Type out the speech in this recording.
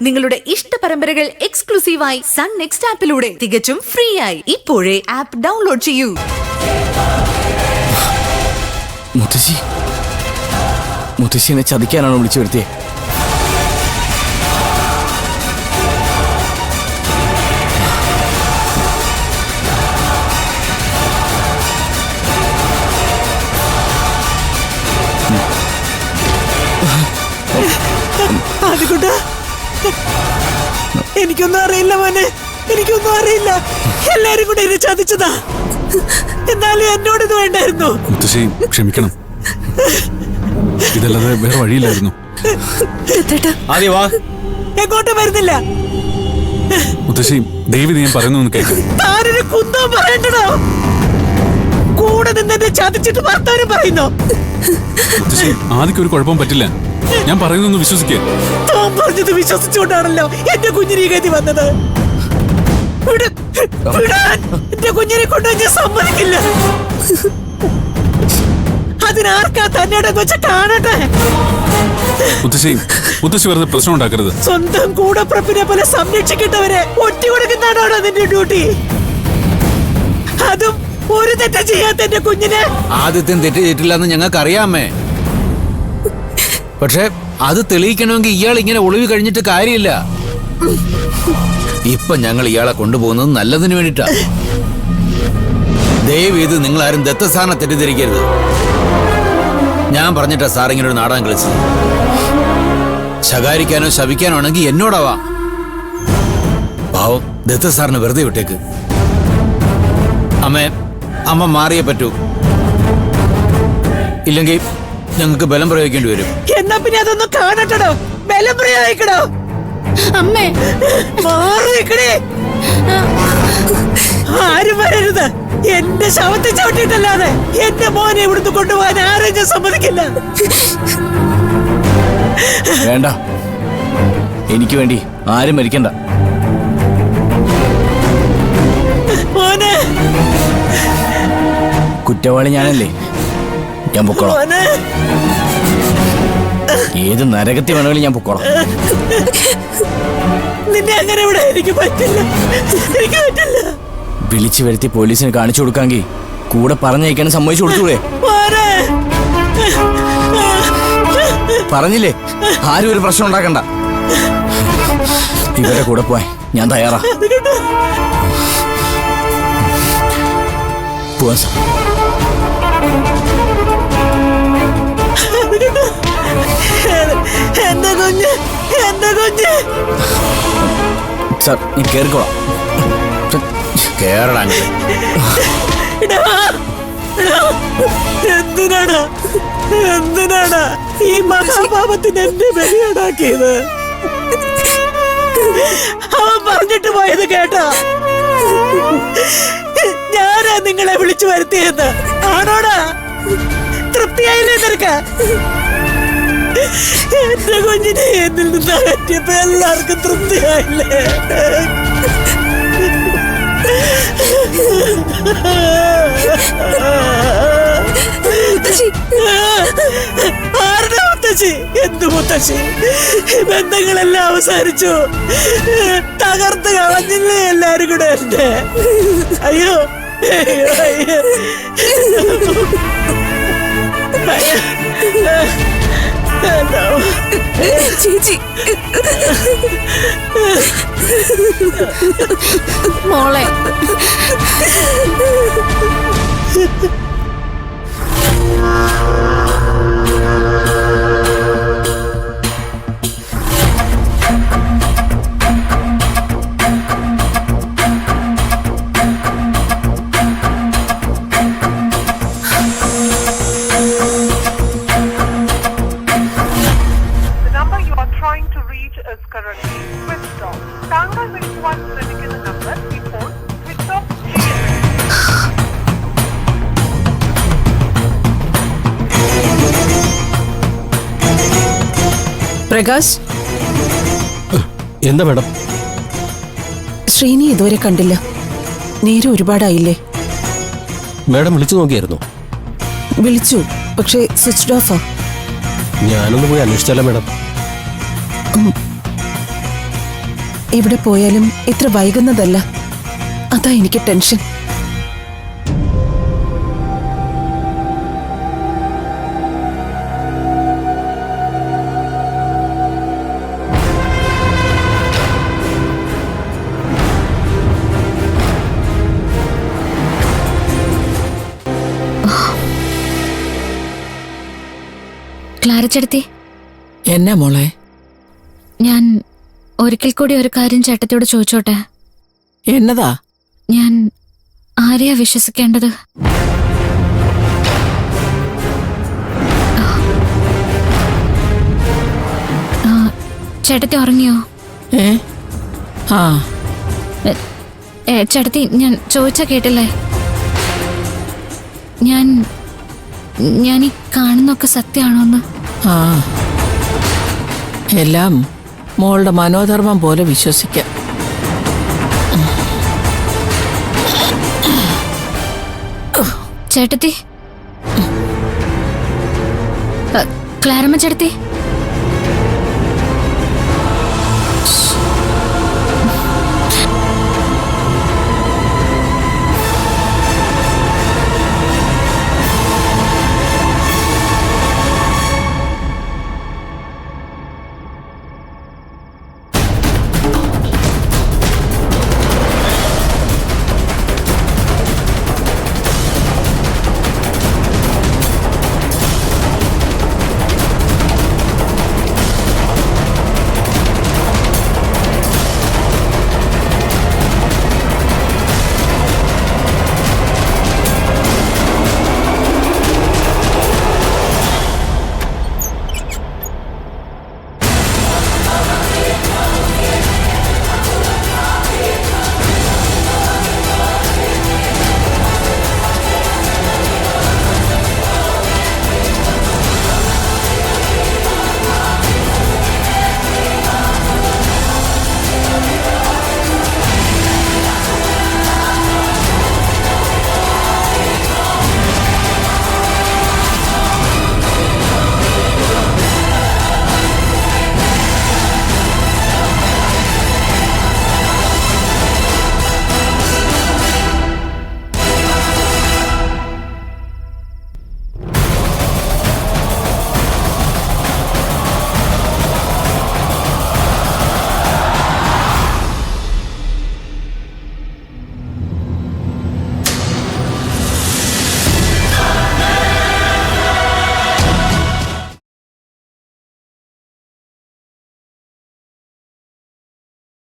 നിങ്ങളുടെ ഇഷ്ട പരമ്പരകൾ എക്സ്ക്ലൂസീവായി സൺ നെക്സ്റ്റ് ആപ്പിലൂടെ തികച്ചും ഫ്രീ ആയി ഇപ്പോഴേ ആപ്പ് ഡൗൺലോഡ് ചെയ്യൂ. മുത്തശ്ശി എന്നെ ചതിക്കാനാണോ വിളിച്ചു വരുത്തിയേ? എനിക്കൊന്നും അറിയില്ല മോനെ, എനിക്കൊന്നും അറിയില്ല. എല്ലാരും കൂടെ എന്നെ ചതിച്ചതാ. എന്നാലും എന്നോട് ഇത് വേണ്ടായിരുന്നു. മുത്തശ്ശി ക്ഷമിക്കണം, ഇതല്ലാതെ വേറെ വഴിയില്ലായിരുന്നു. എങ്ങോട്ടും വരുന്നില്ല. മുത്തശ്ശി ദേവി ഞാൻ പറയുന്നു കേൾക്കും. താനൊരു കുന്തോ പറയണ്ടോ? കൂടെ നിന്നെ ചതിച്ചിട്ട് വർത്താനം പറയുന്നോ? മുത്തശ്ശി ആദ്യം ഒരു കുഴപ്പം പറ്റില്ല, ഞാൻ പറയുന്നൊന്ന് വിശ്വസിക്കേ. താൻ പറഞ്ഞത് വിശ്വസിച്ചുകൊണ്ടാണല്ലോ എന്റെ കുഞ്ഞിനെ ഗതി വന്നത്. എന്റെ കുഞ്ഞിനെ കൊണ്ട് ഞാൻ സമ്മതിക്കില്ല. അതിനാർക്കാ തന്നോട് വെച്ച് കാണട്ടെ. മുത്തശ്ശി വെറുതെ പ്രശ്നം ഉണ്ടാക്കരുത്. സ്വന്തം കൂടപ്പിറപ്പിനെ പോലെ സംരക്ഷിക്കേണ്ടവരെ ഒറ്റ കൊടുക്കുന്നതാണോ നിന്റെ ഡ്യൂട്ടി? അതും ഒരു തെറ്റ് ചെയ്യാത്ത എന്റെ കുഞ്ഞിനെ. ആദ്യത്തെ തെറ്റ് ചെയ്തിട്ടില്ലെന്ന് ഞങ്ങൾക്ക് അറിയാമേ. പക്ഷെ അത് തെളിയിക്കണമെങ്കിൽ ഇയാൾ ഇങ്ങനെ ഒളിവ് കഴിഞ്ഞിട്ട് കാര്യമില്ല. ഇപ്പൊ ഞങ്ങൾ ഇയാളെ കൊണ്ടുപോകുന്നത് നല്ലതിന് വേണ്ടിട്ടാ. ദയവ് ഇത് നിങ്ങൾ ആരും ദത്തസ്ഥാനം തെറ്റിദ്ധരിക്കരുത്. ഞാൻ പറഞ്ഞിട്ടാ സാർ ഇങ്ങനെ ഒരു നാടകം കളിച്ചത്. ശകാരിക്കാനോ ശപിക്കാനോ ആണെങ്കിൽ എന്നോടാവാം. പാവം ദത്ത സാറിന് വെറുതെ വിട്ടേക്ക്. അമ്മ മാറിയേ പറ്റൂ, ഇല്ലെങ്കിൽ ഞങ്ങൾക്ക് ബലം പ്രയോഗിക്കേണ്ടി വരും. എന്നാ പിന്നെ അതൊന്നും കാണട്ടോ, ബലം പ്രയോഗിക്കണോ? അമ്മേ മാറിക്കണേ, ആരും വരരുത്. എന്റെ ശവത്തെ ചവിട്ടിട്ടല്ലാതെ എന്റെ മോനെ ഇവിടുന്ന് കൊണ്ടുപോകാൻ ആരും ഞാൻ സമ്മതിക്കില്ല. വേണ്ട, എനിക്ക് വേണ്ടി ആരും മരിക്കണ്ട. മോനെ, കുറ്റവാളി ഞാനല്ലേ, ഞാൻ പൊക്കോളാം. ഏത് നരകത്തിൽ വേണമെങ്കിലും ഞാൻ പൊക്കോളാം. നിന്നെ അങ്ങനെ ഇവിടെ എനിക്ക് പറ്റില്ല, എനിക്ക് പറ്റില്ല. വിളിച്ചു വരുത്തി പോലീസിന് കാണിച്ചു കൊടുക്കാമെങ്കിൽ കൂടെ പറഞ്ഞയക്കാനും സമ്മതിച്ചു കൊടുത്തൂടെ? പറഞ്ഞില്ലേ ആരും ഒരു പ്രശ്നം ഉണ്ടാക്കണ്ട. ഇവരുടെ കൂടെ പോയി ഞാൻ തയ്യാറാ. പോവാൻ സാർ. എന്റെ കുഞ്ഞ്, എന്റെ കുഞ്ഞ്. സാർ നീ കേറിക്കോളാം. കേരള എന്തിനാണ് ഈ മഹാപാപത്തിന് എന്റെ ബലിയുണ്ടാക്കിയത്? അവൻ പറഞ്ഞിട്ട് പോയത് കേട്ടോ? ഞാനാ നിങ്ങളെ വിളിച്ചു വരുത്തിയത്. ആണോടാ? തൃപ്തിയായില്ലേ നിനക്ക്? എന്റെ കുഞ്ഞിനെ എന്നിൽ നിന്ന് അകറ്റിയപ്പോ എല്ലാവർക്കും തൃപ്തിയായില്ലേ? ആരുടെ മുത്തശ്ശി? എന്ത് മുത്തശ്ശി? ബന്ധങ്ങളെല്ലാം അവസാനിച്ചു, തകർത്ത് കളഞ്ഞില്ലേ എല്ലാരും കൂടെ എന്റെ? അയ്യോ അയ്യോ ചേച്ചി മോളെ, പ്രകാശ്. എന്താ മാഡം? ശ്രീനി ഇതുവരെ കണ്ടില്ല. നേരെ ഒരുപാടായില്ലേ? മാഡം വിളിച്ചു നോക്കിയായിരുന്നു? വിളിച്ചു, പക്ഷേ സ്വിച്ച് ഓഫാ. ഞാനൊന്ന് പോയി അന്വേഷിച്ചാലോ മാഡം? എവിടെ പോയാലും ഇത്ര വൈകുന്നതല്ല. അതാ എനിക്ക് ടെൻഷൻ. ക്ലാരച്ചെടുത്തി, എന്നാ മോളെ? ഞാൻ ഒരിക്കൽ കൂടി ഒരു കാര്യം ചേട്ടത്തിയോട് ചോദിച്ചോട്ടെ? എന്നതാ? ഞാൻ ആരെയാ വിശ്വസിക്കേണ്ടത്? ചേട്ടത്തി ഉറങ്ങിയോ? ആ, ചേട്ടത്തി, ഞാൻ ചോദിച്ചാ കേട്ടില്ലേ? ഞാൻ ഈ കാണുന്നൊക്കെ സത്യമാണോന്ന്? ആ, എല്ലാം മോളുടെ മനോധർമ്മം പോലെ വിശ്വസിക്കാം. ചേട്ടത്തി, ക്ലാരമ്മ ചേട്ടത്തി.